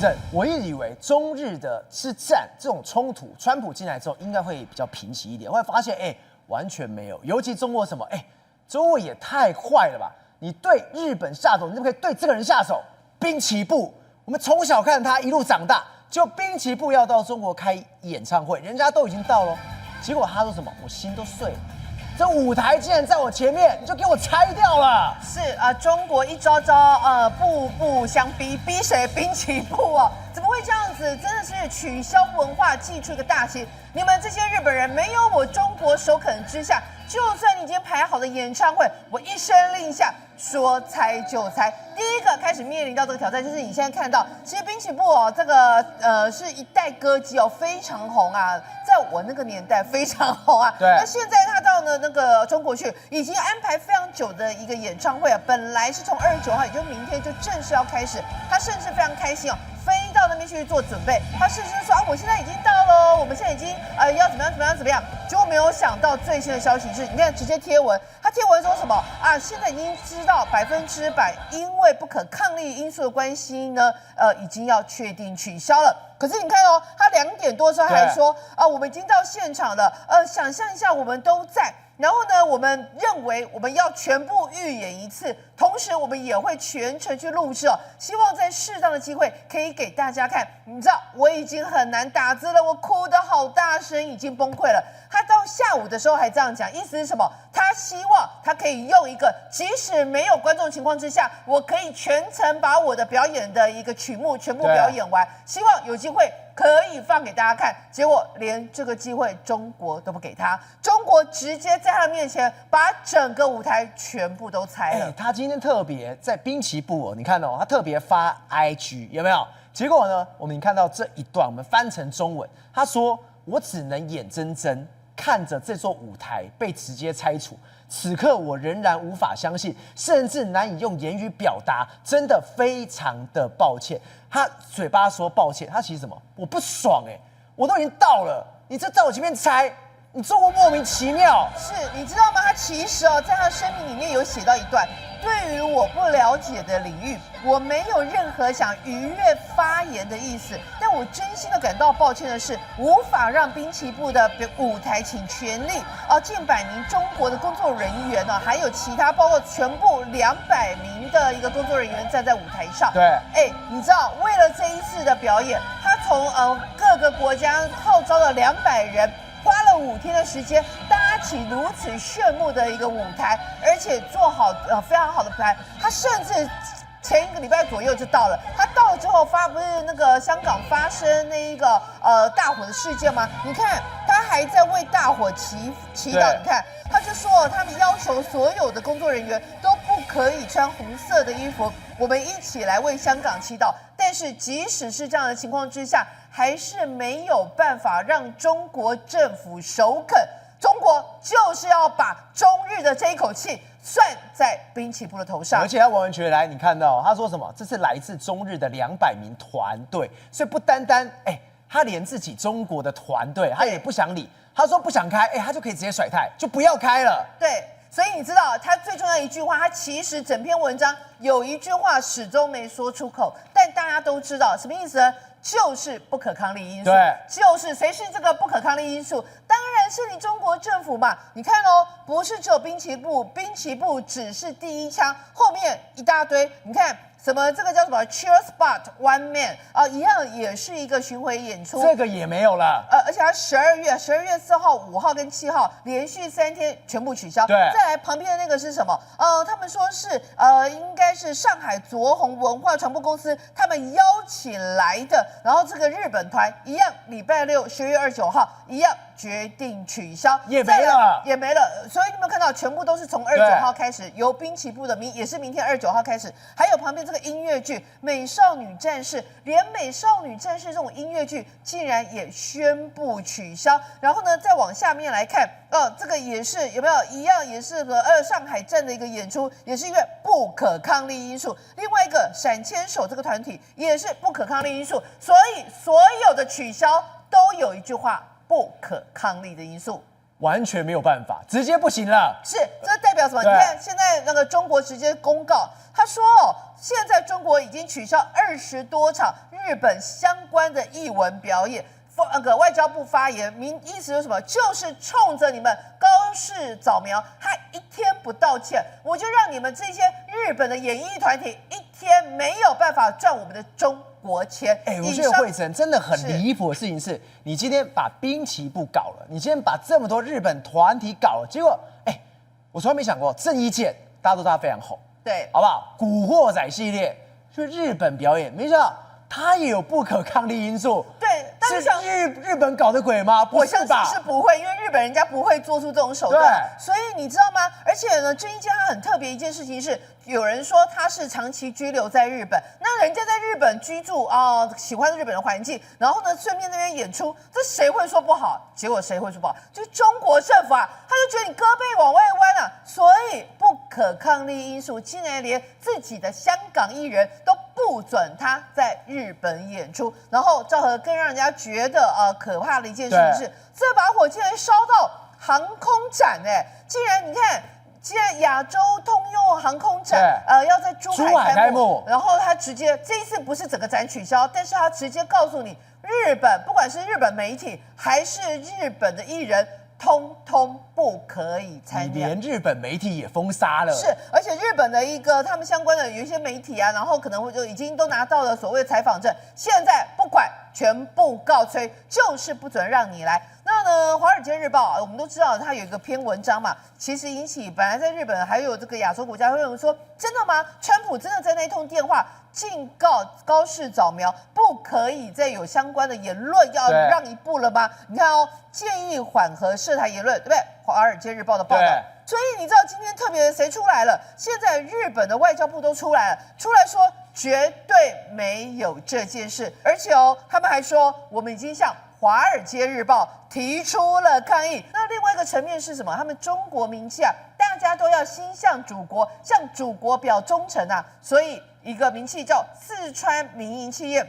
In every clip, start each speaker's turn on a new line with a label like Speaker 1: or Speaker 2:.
Speaker 1: 正，我一直以为中日的是战这种冲突，川普进来之后应该会比较平息一点，后来发现，完全没有。尤其中国什么，中国也太坏了吧！你对日本下手，你怎么可以对这个人下手？滨崎步，我们从小看他一路长大，就滨崎步要到中国开演唱会，人家都已经到了，结果他说什么？我心都碎了。这舞台竟然在我前面，你就给我拆掉了！
Speaker 2: 是啊，中国一招招步步相逼，逼谁？滨崎步哦，怎么会这样子？真的是取消文化，祭出一个大旗。你们这些日本人没有我中国首肯之下，就算你已经排好的演唱会，我一声令下，说拆就拆。第一个开始面临到这个挑战，就是你现在看到，其实滨崎步哦，这个是一代歌姬哦，非常红啊，在我那个年代非常红啊。
Speaker 1: 对。
Speaker 2: 那现在他到了那个中国去，已经安排非常久的一个演唱会啊，本来是从29号，也就是明天就正式要开始，他甚至非常开心哦。飞到那边去做准备，他甚至说啊，我现在已经到了，我们现在已经要怎么样，结果没有想到最新的消息是，你看直接贴文，他贴文说什么啊？现在已经知道100%，因为不可抗力因素的关系呢，已经要确定取消了。可是你看哦，他2点多的时候还说啊，我们已经到现场了，想象一下我们都在。然后呢，我们认为我们要全部预演一次，同时我们也会全程去录制哦，希望在适当的机会可以给大家看。你知道我已经很难打字了，我哭得好大声，已经崩溃了。他到下午的时候还这样讲，意思是什么？他希望他可以用一个即使没有观众情况之下，我可以全程把我的表演的一个曲目全部表演完，希望有机会可以放给大家看。结果连这个机会中国都不给他，中国直接在他面前把整个舞台全部都拆了。
Speaker 1: 他今天特别在滨崎步哦，你看哦，他特别发 IG 有没有？结果呢，我们看到这一段，我们翻成中文，他说：“我只能眼睁睁看着这座舞台被直接拆除，此刻我仍然无法相信，甚至难以用言语表达，真的非常的抱歉。”他嘴巴说抱歉，他其实什么？我不爽我都已经到了，你这在我前面拆。你中国莫名其妙，
Speaker 2: 是你知道吗？他其实在他声明里面有写到一段，对于我不了解的领域，我没有任何想逾越发言的意思，但我真心的感到抱歉的是，无法让滨崎步的舞台请全力近100名中国的工作人员呢，还有其他包括全部200名的一个工作人员站在舞台上。
Speaker 1: 对，
Speaker 2: 你知道为了这一次的表演，他从各个国家号召了200人。花了5天的时间搭起如此炫目的一个舞台，而且做好非常好的排。他甚至前1个礼拜左右就到了。他到了之后不是那个香港发生那一个大火的事件吗？你看他还在为大火祈祷。你看他就说他们要求所有的工作人员都不可以穿红色的衣服。我们一起来为香港祈祷。但是即使是这样的情况之下，还是没有办法让中国政府首肯。中国就是要把中日的这一口气算在滨崎步的头上，
Speaker 1: 而且他完全来，你看到他说什么？这是来自中日的200名团队，所以不单单他连自己中国的团队他也不想理，他说不想开，他就可以直接甩态，就不要开了。
Speaker 2: 对。所以你知道他最重要的一句话，他其实整篇文章有一句话始终没说出口，但大家都知道什么意思呢？就是不可抗力因素。
Speaker 1: 对，
Speaker 2: 就是谁是这个不可抗力因素？当然是你中国政府嘛。你看哦，不是只有滨崎步，滨崎步只是第一枪，后面一大堆。你看。什么这个叫什么 Cheer Spot One Man 一样也是一个巡回演出，
Speaker 1: 这个也没有了。
Speaker 2: 而且他12月4号、5号跟7号连续3天全部取消。
Speaker 1: 对，
Speaker 2: 再来旁边的那个是什么？他们说是应该是上海卓宏文化传播公司他们邀请来的，然后这个日本团一样，礼拜610月29号一样决定取消，
Speaker 1: 也没了。
Speaker 2: 所以你有没有看到，全部都是从29号开始，由滨崎步的也是明天29号开始，还有旁边这个音乐剧《美少女战士》，连《美少女战士》这种音乐剧竟然也宣布取消。然后呢，再往下面来看，这个也是有没有一样，也是上海站的一个演出，也是因为不可抗力因素。另外一个闪牵手这个团体也是不可抗力因素，所以所有的取消都有一句话：不可抗力的因素。
Speaker 1: 完全没有办法，直接不行了。
Speaker 2: 是，这代代表什么？你看现在那个中国直接公告，他说现在中国已经取消20多场日本相关的艺文表演。那个外交部发言，意思是什么？就是冲着你们高市早苗，他一天不道歉，我就让你们这些日本的演艺团体一天没有办法赚我们的中国钱。
Speaker 1: 我觉得慧珍真的很离谱的事情是，你今天把滨崎步搞了，你今天把这么多日本团体搞了，结果我从来没想过郑伊健大家都知道他非常红，
Speaker 2: 对，
Speaker 1: 好不好？古惑仔系列去日本表演，没想到他也有不可抗力因素。
Speaker 2: 对，但是像
Speaker 1: 日本搞的鬼吗？
Speaker 2: 我相信是不会，因为日本人家不会做出这种手段。所以你知道吗？而且呢，郑伊健他很特别一件事情是，有人说他是长期居留在日本，那人家在日本居住喜欢日本的环境，然后呢顺便那边演出，这谁会说不好？结果谁会说不好？就是中国政府啊，他就觉得你胳膊往外弯啊，所以不可抗力因素，竟然连自己的香港艺人都不准他在日本演出。然后赵和更让人家觉得可怕的一件事情是，这把火竟然烧到航空展竟然你看。既然亚洲通用航空展要在珠海开幕，然后他直接这一次不是整个展取消，但是他直接告诉你，日本不管是日本媒体还是日本的艺人，通通不可以参加。
Speaker 1: 连日本媒体也封杀了。
Speaker 2: 是，而且日本的一个他们相关的有一些媒体啊，然后可能就已经都拿到了所谓的采访证，现在不管全部告吹，就是不准让你来。那呢，《华尔街日报》我们都知道，它有一个篇文章嘛，其实引起本来在日本还有这个亚洲国家会有人说，真的吗？川普真的在那一通电话警告高市早苗，不可以再有相关的言论，要让一步了吗？你看建议缓和涉台言论，对不对？《华尔街日报》的报道。所以你知道今天特别谁出来了？现在日本的外交部都出来了，出来说绝对没有这件事，而且他们还说我们已经向《华尔街日报》提出了抗议。那另外一个层面是什么？他们中国民气大家都要心向祖国，向祖国表忠诚啊。所以一个名气叫四川民营企业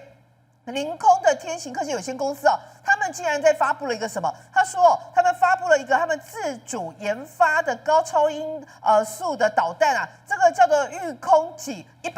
Speaker 2: 凌空的天行科技有限公司他们竟然在发布了一个什么？他说他们发布了一个他们自主研发的高超音速的导弹这个叫做御空几1000，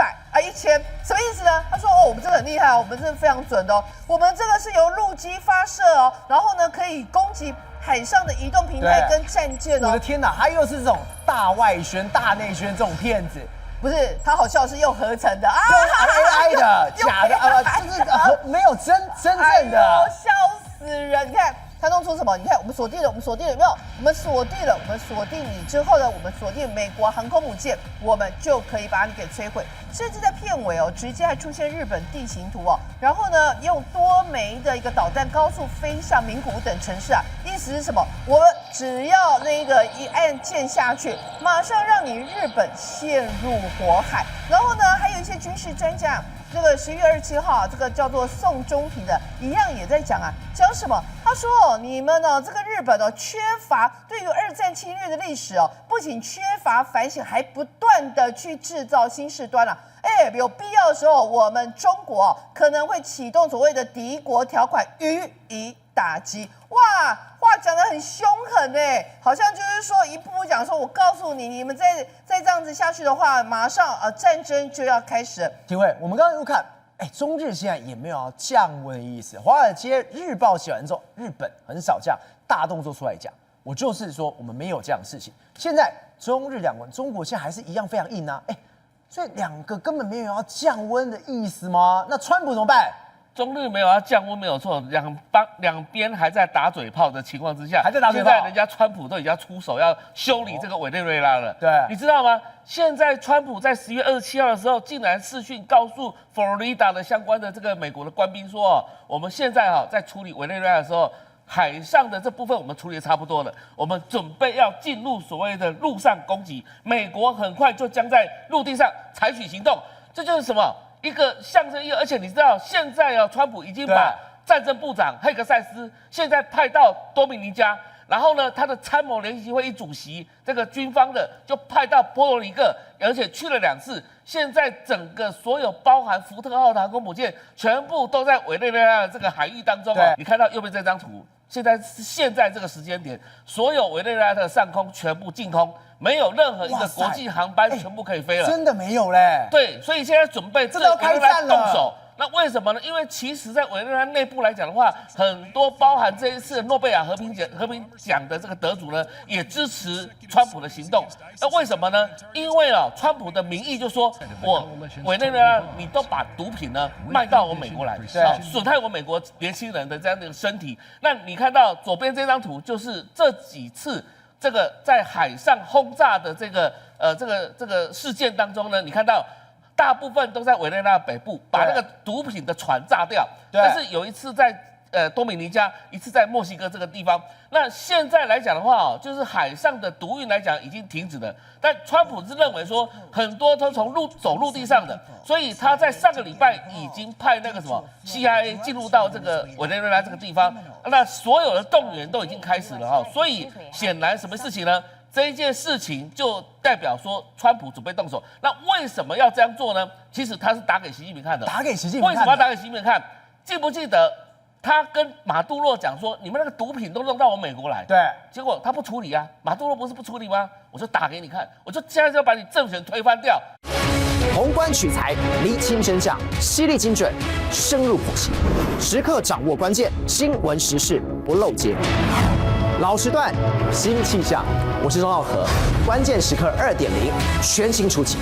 Speaker 2: 什么意思呢？他说我们这个很厉害我们这个非常准的我们这个是由陆基发射然后呢可以攻击海上的移动平台跟战舰
Speaker 1: 我的天哪，他又是这种大外宣、大内宣这种骗子。
Speaker 2: 不是，他好笑是用合成的
Speaker 1: AI 的假的就是没有真正的，
Speaker 2: 笑死人！你看他弄出什么？你看我们锁定了有没有？我们锁定你之后呢，我们锁定美国航空母舰，我们就可以把你给摧毁。甚至在片尾直接还出现日本地形图然后呢，用多枚的一个导弹高速飞向名古屋等城市意思是什么？我们只要那个一按键下去，马上让你日本陷入火海。然后呢，还有一些军事专家，这个11月27号，这个叫做宋中平的，一样也在讲讲什么？他说你们这个日本缺乏对于2战侵略的历史不仅缺乏反省，还不断的去制造新事端有必要的时候，我们中国可能会启动所谓的敌国条款予以打击。哇，话讲得很凶狠好像就是说一步步讲说，我告诉你，你们再这样子下去的话，马上战争就要开始了。
Speaker 1: 廷慧，我们刚刚又看，中日现在也没有要降温的意思。华尔街日报写完之后，日本很少这样大动作出来讲，我就是说我们没有这样的事情。现在中日两国，中国现在还是一样非常硬所以两个根本没有要降温的意思吗？那川普怎么办？
Speaker 3: 中日没有要降温没有错，两边还在打嘴炮的情况之下，
Speaker 1: 还在打嘴炮。
Speaker 3: 现在人家川普都已经要出手要修理这个委内瑞拉了。
Speaker 1: 对，
Speaker 3: 你知道吗？现在川普在10月27号的时候，竟然视讯告诉佛罗里达的相关的这个美国的官兵说，我们现在在处理委内瑞拉的时候，海上的这部分我们处理的差不多了，我们准备要进入所谓的陆上攻击，美国很快就将在陆地上采取行动。这就是什么？一个象征意义，而且你知道，现在川普已经把战争部长黑格塞斯现在派到多米尼加，然后呢，他的参谋联席会议主席这个军方的就派到波多黎各，而且去了2次。现在整个所有包含福特号的航空母舰，全部都在委内瑞拉的这个海域当中你看到右边这张图，现在这个时间点，所有委内瑞拉的上空全部净空，没有任何一个国际航班全部可以飞了。
Speaker 1: 真的没有嘞。
Speaker 3: 对，所以现在准备
Speaker 1: 这都要开战了
Speaker 3: 动手。那为什么呢？因为其实，在委内瑞拉内部来讲的话，很多包含这一次诺贝尔和平奖的这个得主呢，也支持川普的行动。那为什么呢？因为川普的民意就说，我委内瑞拉你都把毒品呢卖到我美国来，损害我美国年轻人的这样的一个身体。那你看到左边这张图，就是这几次这个在海上轰炸的这个事件当中呢，你看到。大部分都在委内瑞拉北部，把那个毒品的船炸掉。但是有一次在多米尼加，一次在墨西哥这个地方。那现在来讲的话就是海上的毒运来讲已经停止了。但川普是认为说很多都从走陆地上的，所以他在上个礼拜已经派那个什么 CIA 进入到这个委内瑞拉这个地方，那所有的动员都已经开始了所以显然什么事情呢？这一件事情就代表说，川普准备动手。那为什么要这样做呢？其实他是打给习近平看的。
Speaker 1: 打给习近平看。
Speaker 3: 为什么要打给习近平看？记不记得他跟马杜罗讲说，你们那个毒品都弄到我美国来？
Speaker 1: 对。
Speaker 3: 结果他不处理啊，马杜罗不是不处理吗？我就打给你看，我就现在就要把你政权推翻掉。
Speaker 4: 宏观取材，厘清真相，犀利精准，深入剖析，时刻掌握关键新闻时事，不漏接。老时段，新气象，我是钟浩和，关键时刻2.0全新出击。